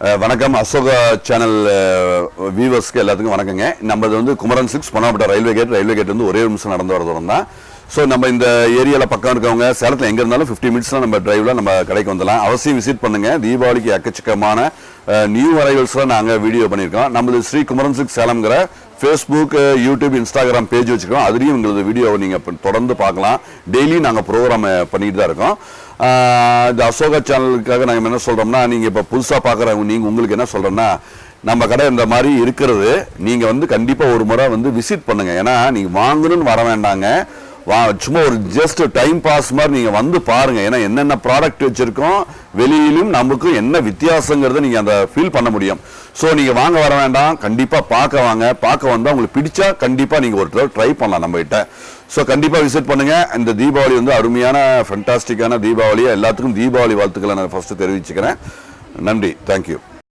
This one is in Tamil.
வணக்கம் அசோகா சேனல் வியூவர்ஸ்க்கு எல்லாத்துக்கும் வணக்கங்க. நம்மது வந்து குமரன் 6 பொன்னாப்பட்ட ரயில்வே கேட் வந்து ஒரே நிமிஷம் நடந்து வர தூரம் தான். ஸோ நம்ம இந்த ஏரியாவில் பக்கம் இருக்கவங்க சேலத்தில் எங்கே இருந்தாலும் 50 மினிட்ஸில் நம்ம டிரைவில் நம்ம கடைக்கு வந்துடலாம். அவசியம் விசிட் பண்ணுங்கள். தீபாவளிக்கு எக்கச்சக்கமான நியூ அரைவல்ஸ்லாம் நாங்கள் வீடியோ பண்ணியிருக்கோம். நம்மளது ஸ்ரீ குமரன் 6 சேலம்ங்கிற ஃபேஸ்புக், யூடியூப், இன்ஸ்டாகிராம் பேஜ் வச்சுருக்கோம். அதுலேயும் எங்களது வீடியோவை நீங்கள் தொடர்ந்து பார்க்கலாம். டெய்லி நாங்கள் ப்ரோக்ராம் பண்ணிட்டு தான் இருக்கோம். இந்த அசோகா சேனலுக்காக நாங்கள் என்ன சொல்கிறோம்னா, நீங்கள் இப்போ புதுசாக பார்க்குறவங்க நீங்கள் உங்களுக்கு என்ன சொல்கிறோன்னா, நம்ம கடை இந்த மாதிரி இருக்கிறது நீங்கள் வந்து கண்டிப்பாக ஒரு முறை வந்து விசிட் பண்ணுங்கள். ஏன்னா நீங்கள் வாங்கணும்னு வர வேண்டாங்க, சும்மா ஒரு ஜஸ்ட் டைம் பாஸ் மாதிரி நீங்கள் வந்து பாருங்கள். ஏன்னா என்னென்ன ப்ராடக்ட் வச்சுருக்கோம், வெளியிலும் நமக்கும் என்ன வித்தியாசங்கிறத நீங்கள் அந்த ஃபீல் பண்ண முடியும். ஸோ நீங்கள் வாங்க வர வேண்டாம், கண்டிப்பாக பார்க்க வாங்க. பார்க்க வந்தால் உங்களுக்கு பிடிச்சா கண்டிப்பாக நீங்கள் ஒரு ட்ரை பண்ணலாம் நம்மகிட்ட. ஸோ கண்டிப்பாக விசிட் பண்ணுங்கள். இந்த தீபாவளி வந்து அருமையான ஃபென்டாஸ்டிக்கான தீபாவளியாக எல்லாத்துக்கும் தீபாவளி வாழ்த்துக்களை நான் ஃபஸ்ட்டு தெரிவிச்சுக்கிறேன். நன்றி, தேங்க்யூ.